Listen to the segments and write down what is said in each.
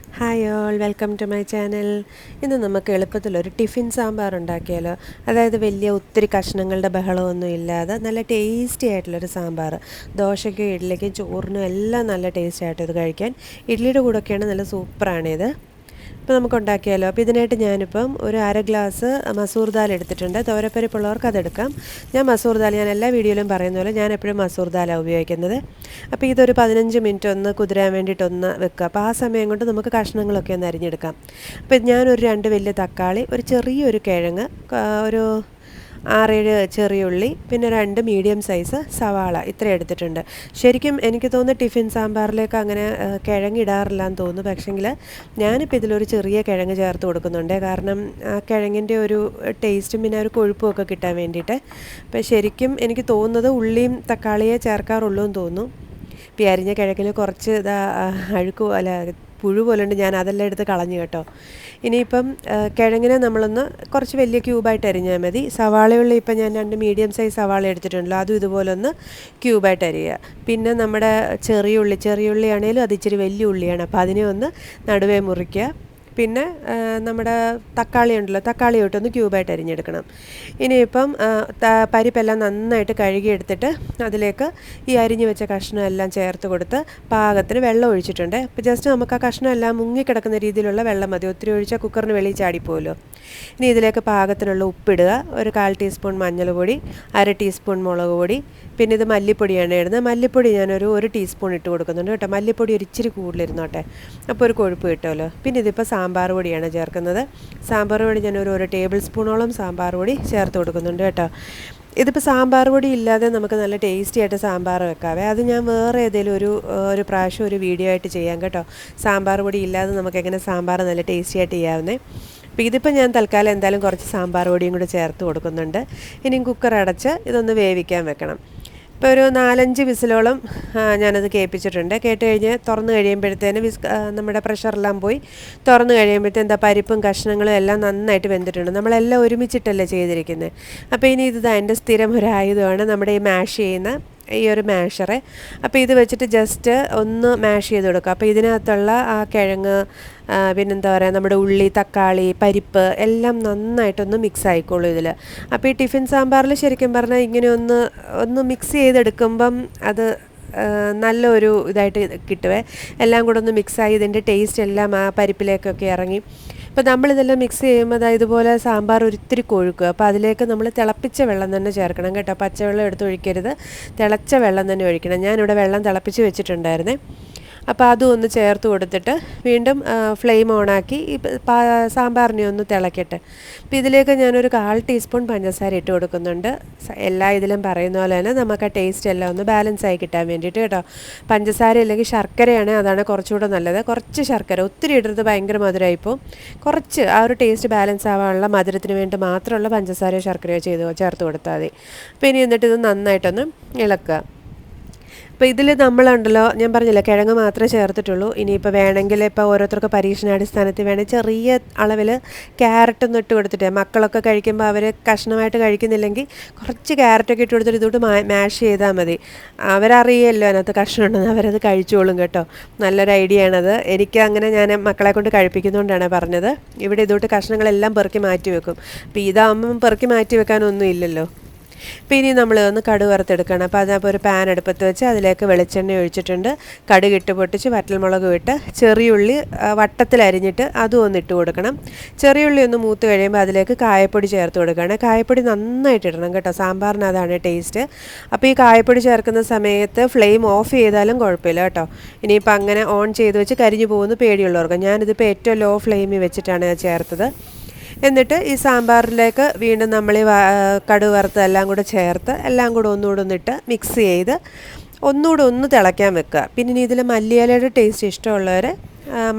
Hi all, welcome to my channel. ഇന്ന് നമുക്ക് എളുപ്പത്തിലൊരു tiffin sambar ഉണ്ടാക്കിയാലോ. അതായത് ഒത്തിരി കഷ്ണങ്ങളുടെ ബഹളമൊന്നും ഇല്ലാതെ നല്ല ടേസ്റ്റി ആയിട്ടുള്ളൊരു സാമ്പാർ. ദോശയ്ക്കും ഇഡ്ഡലിക്കും ചോറിനും എല്ലാം നല്ല ടേസ്റ്റി ആയിട്ട് ഇത് കഴിക്കാൻ. ഇഡ്ഡലിയുടെ കൂടെയൊക്കെയാണ് നല്ല സൂപ്പറാണിത്. ഇപ്പോൾ നമുക്ക് ഉണ്ടാക്കിയാലോ. അപ്പോൾ ഇതിനായിട്ട് ഞാനിപ്പം ഒരു അര ഗ്ലാസ് മസൂർ ദാൽ എടുത്തിട്ടുണ്ട്. തോരപ്പരിപ്പുള്ളവർക്ക് അതെടുക്കാം. ഞാൻ എല്ലാ വീഡിയോയിലും പറയുന്ന പോലെ ഞാൻ എപ്പോഴും മസൂർ ദാലാണ് ഉപയോഗിക്കുന്നത്. അപ്പോൾ ഇതൊരു 15 മിനിറ്റ് ഒന്ന് കുതിരാൻ വേണ്ടിയിട്ടൊന്ന് വെക്കുക. അപ്പോൾ ആ സമയം കൊണ്ട് നമുക്ക് കഷ്ണങ്ങളൊക്കെ ഒന്ന് അരിഞ്ഞെടുക്കാം. അപ്പോൾ ഞാനൊരു 2 വലിയ തക്കാളി, ഒരു ചെറിയൊരു കിഴങ്ങ്, ഒരു 6-7 ചെറിയ ഉള്ളി, പിന്നെ 2 മീഡിയം സൈസ് സവാള ഇത്ര എടുത്തിട്ടുണ്ട്. ശരിക്കും എനിക്ക് തോന്നുന്നു ടിഫിൻ സാമ്പാറിലേക്ക് അങ്ങനെ കിഴങ്ങിടാറില്ലാന്ന് തോന്നുന്നു. പക്ഷേങ്കിൽ ഞാനിപ്പോൾ ഇതിലൊരു ചെറിയ കിഴങ്ങ് ചേർത്ത് കൊടുക്കുന്നുണ്ട്. കാരണം ആ കിഴങ്ങിൻ്റെ ഒരു ടേസ്റ്റും പിന്നെ ഒരു കൊഴുപ്പും ഒക്കെ കിട്ടാൻ വേണ്ടിയിട്ട്. അപ്പോൾ ശരിക്കും എനിക്ക് തോന്നുന്നത് ഉള്ളിയും തക്കാളിയെ ചേർക്കാറുള്ളൂ എന്ന് തോന്നുന്നു. ഇപ്പോൾ അരിഞ്ഞ കിഴങ്ങിൽ കുറച്ച് പുഴു പോലുണ്ട്. ഞാൻ അതെല്ലാം എടുത്ത് കളഞ്ഞു കേട്ടോ. ഇനിയിപ്പം കിഴങ്ങിനെ നമ്മളൊന്ന് കുറച്ച് വലിയ ക്യൂബായിട്ട് അരിഞ്ഞാൽ മതി. സവാളയുള്ളി ഇപ്പം ഞാൻ 2 മീഡിയം സൈസ് സവാള എടുത്തിട്ടുണ്ടല്ലോ, അതും ഇതുപോലെ ഒന്ന് ക്യൂബായിട്ട് അരിയുക. പിന്നെ നമ്മുടെ ചെറിയ ഉള്ളി ആണെങ്കിലും അത് ഇച്ചിരി വലിയ ഉള്ളിയാണ്, അപ്പോൾ അതിനെ ഒന്ന് നടുവേ മുറിക്കുക. പിന്നെ നമ്മുടെ തക്കാളി ഉണ്ടല്ലോ, തക്കാളി തൊട്ടൊന്ന് ക്യൂബായിട്ട് അരിഞ്ഞെടുക്കണം. ഇനിയിപ്പം പരിപ്പെല്ലാം നന്നായിട്ട് കഴുകിയെടുത്തിട്ട് അതിലേക്ക് ഈ അരിഞ്ഞു വെച്ച കഷ്ണം എല്ലാം ചേർത്ത് കൊടുത്ത് പാകത്തിന് വെള്ളം ഒഴിച്ചിട്ടുണ്ട്. അപ്പോൾ ജസ്റ്റ് നമുക്ക് ആ കഷ്ണം എല്ലാം മുങ്ങിക്കിടക്കുന്ന രീതിയിലുള്ള വെള്ളം മതി. ഒത്തിരി ഒഴിച്ചാൽ കുക്കറിന് വെളിയിൽ ചാടിപ്പോകുമല്ലോ. ഇനി ഇതിലേക്ക് പാകത്തിനുള്ള ഉപ്പിടുക, ഒരു 1/4 ടീസ്പൂൺ മഞ്ഞൾപ്പൊടി, 1/2 ടീസ്പൂൺ മുളക് പൊടി, പിന്നെ ഇത് മല്ലിപ്പൊടിയാണ് ഇടുന്നത്. മല്ലിപ്പൊടി ഞാനൊരു 1 ടീസ്പൂൺ ഇട്ട് കൊടുക്കുന്നുണ്ട് കേട്ടോ. മല്ലിപ്പൊടി ഒരു ഇച്ചിരി കൂടുതലിരുന്നോട്ടെ, അപ്പോൾ ഒരു കൊഴുപ്പ് കിട്ടുമല്ലോ. പിന്നെ ഇതിപ്പോൾ സാമ്പാർ പൊടിയാണ് ചേർക്കുന്നത്. സാമ്പാർ പൊടി ഞാനൊരു 1 ടേബിൾ സ്പൂണോളം സാമ്പാർ പൊടി ചേർത്ത് കൊടുക്കുന്നുണ്ട് കേട്ടോ. ഇതിപ്പോൾ സാമ്പാർ പൊടി ഇല്ലാതെ നമുക്ക് നല്ല ടേസ്റ്റി ആയിട്ട് സാമ്പാർ വെക്കാവേ. അത് ഞാൻ വേറെ ഏതെങ്കിലും ഒരു പ്രാവശ്യം ഒരു വീഡിയോ ആയിട്ട് ചെയ്യാം കേട്ടോ. സാമ്പാർ പൊടി ഇല്ലാതെ നമുക്ക് എങ്ങനെ സാമ്പാർ നല്ല ടേസ്റ്റി ആയിട്ട് ചെയ്യാവുന്നേ. അപ്പോൾ ഇതിപ്പോൾ ഞാൻ തൽക്കാലം എന്തായാലും കുറച്ച് സാമ്പാർ പൊടിയും കൂടെ ചേർത്ത് കൊടുക്കുന്നുണ്ട്. ഇനിയും കുക്കർ അടച്ച് ഇതൊന്ന് വേവിക്കാൻ വെക്കണം. ഇപ്പോൾ ഒരു 4-5 വിസിലോളം ഞാനത് കേൾപ്പിച്ചിട്ടുണ്ട്. കേട്ട് കഴിഞ്ഞ് തുറന്ന് കഴിയുമ്പോഴത്തേന് നമ്മുടെ പ്രഷറെല്ലാം പോയി തുറന്ന് കഴിയുമ്പോഴത്തേന് പരിപ്പും കഷ്ണങ്ങളും എല്ലാം നന്നായിട്ട് വെന്തിട്ടുണ്ട്. നമ്മളെല്ലാം ഒരുമിച്ചിട്ടല്ലേ ചെയ്തിരിക്കുന്നത്. അപ്പോൾ ഇനി എൻ്റെ സ്ഥിരം ഒരു ആയുധമാണ് നമ്മുടെ ഈ മാഷ് ചെയ്യുന്ന ഈ ഒരു മാഷറെ. അപ്പോൾ ഇത് വെച്ചിട്ട് ജസ്റ്റ് ഒന്ന് മാഷ് ചെയ്ത് കൊടുക്കുക. അപ്പോൾ ഇതിനകത്തുള്ള ആ കിഴങ്ങ്, പിന്നെന്താ പറയുക, നമ്മുടെ ഉള്ളി, തക്കാളി, പരിപ്പ് എല്ലാം നന്നായിട്ടൊന്ന് മിക്സ് ആയിക്കോളൂ ഇതിൽ. അപ്പോൾ ഈ ടിഫിൻ സാമ്പാറിൽ ശരിക്കും പറഞ്ഞാൽ ഇങ്ങനെ ഒന്ന് മിക്സ് ചെയ്തെടുക്കുമ്പം അത് നല്ലൊരു ഇതായിട്ട് കിട്ടുവേ. എല്ലാം കൂടെ ഒന്ന് മിക്സായി ഇതിൻ്റെ ടേസ്റ്റ് എല്ലാം ആ പരിപ്പിലേക്കൊക്കെ ഇറങ്ങി. അപ്പോൾ നമ്മളിതെല്ലാം മിക്സ് ചെയ്യുമ്പോൾ ഇതുപോലെ സാമ്പാർ ഒരിത്തിരി കൊഴുക്കുക. അപ്പോൾ അതിലേക്ക് നമ്മൾ തിളപ്പിച്ച വെള്ളം തന്നെ ചേർക്കണം കേട്ടോ. പച്ചവെള്ളം എടുത്ത് ഒഴിക്കരുത്, തിളച്ച വെള്ളം തന്നെ ഒഴിക്കണം. ഞാനിവിടെ വെള്ളം തിളപ്പിച്ച് വെച്ചിട്ടുണ്ടായിരുന്നേ. അപ്പോൾ അതും ഒന്ന് ചേർത്ത് കൊടുത്തിട്ട് വീണ്ടും ഫ്ലെയിം ഓണാക്കി ഈ സാമ്പാറിനെ ഒന്ന് തിളക്കട്ടെ. അപ്പോൾ ഇതിലേക്ക് ഞാനൊരു 1/4 ടീസ്പൂൺ പഞ്ചസാര ഇട്ട് കൊടുക്കുന്നുണ്ട്. എല്ലാ ഇതിലും പറയുന്ന പോലെ തന്നെ നമുക്ക് ആ ടേസ്റ്റ് എല്ലാം ഒന്ന് ബാലൻസ് ആയി കിട്ടാൻ വേണ്ടിയിട്ട് കേട്ടോ. പഞ്ചസാര ഇല്ലെങ്കിൽ ശർക്കരയാണ്, അതാണ് കുറച്ചുകൂടെ നല്ലത്. കുറച്ച് ശർക്കര, ഒത്തിരി ഇടരുത്, ഭയങ്കര മധുരമായിപ്പോൾ. കുറച്ച് ആ ഒരു ടേസ്റ്റ് ബാലൻസ് ആവാനുള്ള മധുരത്തിന് വേണ്ടി മാത്രമുള്ള പഞ്ചസാരയോ ശർക്കരയോ ചേർത്ത് കൊടുത്താൽ മതി. അപ്പോൾ ഇനി എന്നിട്ട് ഇത് നന്നായിട്ടൊന്ന് ഇളക്കുക. അപ്പോൾ ഇതിൽ നമ്മളുണ്ടല്ലോ, ഞാൻ പറഞ്ഞില്ല കിഴങ്ങ് മാത്രമേ ചേർത്തിട്ടുള്ളൂ. ഇനിയിപ്പോൾ വേണമെങ്കിൽ ഇപ്പോൾ ഓരോരുത്തർക്ക് പരീക്ഷണാടിസ്ഥാനത്തിൽ വേണമെങ്കിൽ ചെറിയ അളവിൽ ക്യാരറ്റൊന്നും ഇട്ട് കൊടുത്തിട്ട്, മക്കളൊക്കെ കഴിക്കുമ്പോൾ അവർ കഷ്ണമായിട്ട് കഴിക്കുന്നില്ലെങ്കിൽ കുറച്ച് ക്യാരറ്റൊക്കെ ഇട്ട് കൊടുത്തിട്ട് ഇതോട്ട് മാഷ് ചെയ്താൽ മതി. അവരറിയല്ലോ അതിനകത്ത് കഷ്ണം ഉണ്ടെന്ന്, അവരത് കഴിച്ചോളും കേട്ടോ. നല്ലൊരു ഐഡിയ ആണത്. എനിക്ക് അങ്ങനെ ഞാൻ മക്കളെ കൊണ്ട് കഴിപ്പിക്കുന്നതുകൊണ്ടാണ് പറഞ്ഞത്. ഇവിടെ ഇതോട്ട് കഷ്ണങ്ങളെല്ലാം പെറുക്കി മാറ്റി വെക്കും. അപ്പോൾ ഇതാകുമ്പം പെറുക്കി മാറ്റി വെക്കാനൊന്നും ഇല്ലല്ലോ. അപ്പോൾ ഇനി നമ്മൾ ഒന്ന് കടുക് വറുത്തെടുക്കണം. അപ്പോൾ അതിനപ്പോൾ ഒരു പാൻ അടുപ്പത്ത് വെച്ച് അതിലേക്ക് വെളിച്ചെണ്ണ ഒഴിച്ചിട്ടുണ്ട്. കടുക് ഇട്ട് പൊട്ടിച്ച് വറ്റൽമുളക് ഇട്ട് ചെറിയുള്ളി വട്ടത്തിൽ അരിഞ്ഞിട്ട് അതും ഒന്ന് ഇട്ട് കൊടുക്കണം. ചെറിയുള്ളി ഒന്ന് മൂത്ത് കഴിയുമ്പോൾ അതിലേക്ക് കായപ്പൊടി ചേർത്ത് കൊടുക്കണം. കായപ്പൊടി നന്നായിട്ട് ഇടണം കേട്ടോ, സാമ്പാറിന് അതാണ് ടേസ്റ്റ്. അപ്പോൾ ഈ കായപ്പൊടി ചേർക്കുന്ന സമയത്ത് ഫ്ലെയിം ഓഫ് ചെയ്താലും കുഴപ്പമില്ല കേട്ടോ. ഇനിയിപ്പോൾ അങ്ങനെ ഓൺ ചെയ്ത് വെച്ച് കരിഞ്ഞു പോകുന്ന പേടിയുള്ളവർക്ക്, ഞാനിതിപ്പോൾ ഏറ്റവും ലോ ഫ്ലെയിമിൽ വെച്ചിട്ടാണ് ചേർത്തത്. എന്നിട്ട് ഈ സാമ്പാറിലേക്ക് വീണ്ടും നമ്മൾ ഈ കടുക് വറുത്തതെല്ലാം കൂടെ ചേർത്ത് എല്ലാം കൂടെ ഒന്നുകൂടെ ഒന്നിട്ട് മിക്സ് ചെയ്ത് ഒന്നുകൂടെ ഒന്ന് തിളയ്ക്കാൻ വെക്കുക. പിന്നെ ഇനി ഇതിൽ മല്ലിയിലയുടെ ടേസ്റ്റ് ഇഷ്ടമുള്ളവർ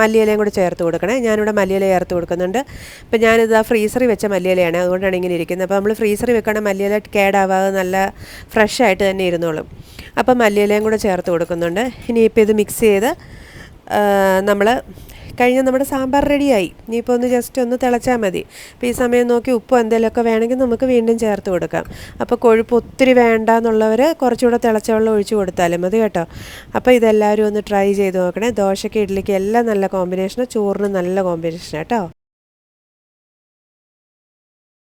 മല്ലിയിലയും കൂടെ ചേർത്ത് കൊടുക്കണേ. ഞാനിവിടെ മല്ലിയില ചേർത്ത് കൊടുക്കുന്നുണ്ട്. അപ്പോൾ ഞാനിത് ആ ഫ്രീസറിൽ വെച്ച മല്ലിയിലയാണ്, അതുകൊണ്ടാണ് ഇങ്ങനെ ഇരിക്കുന്നത്. അപ്പോൾ നമ്മൾ ഫ്രീസറിൽ വെക്കണ മല്ലിയില കേടാവാതെ നല്ല ഫ്രഷായിട്ട് തന്നെ ഇരുന്നോളും. അപ്പോൾ മല്ലിയിലയും കൂടെ ചേർത്ത് കൊടുക്കുന്നുണ്ട്. ഇനിയിപ്പോൾ ഇത് മിക്സ് ചെയ്ത് നമ്മൾ കഴിഞ്ഞാൽ നമ്മുടെ സാമ്പാർ റെഡിയായി. ഇനിയിപ്പോൾ ഒന്ന് ജസ്റ്റ് ഒന്ന് തിളച്ചാൽ മതി. അപ്പോൾ ഈ സമയം നോക്കി ഉപ്പ് എന്തെങ്കിലുമൊക്കെ വേണമെങ്കിൽ നമുക്ക് വീണ്ടും ചേർത്ത് കൊടുക്കാം. അപ്പോൾ കൊഴുപ്പ് ഒത്തിരി വേണ്ട എന്നുള്ളവർ കുറച്ചുകൂടെ തിളച്ച വെള്ളം ഒഴിച്ച് കൊടുത്താലും മതി കേട്ടോ. അപ്പോൾ ഇതെല്ലാവരും ഒന്ന് ട്രൈ ചെയ്ത് നോക്കണേ. ദോശയ്ക്ക് ഇഡ്ഡലിക്ക് എല്ലാം നല്ല കോമ്പിനേഷനാണ്, ചോറിന് നല്ല കോമ്പിനേഷനാണ് കേട്ടോ.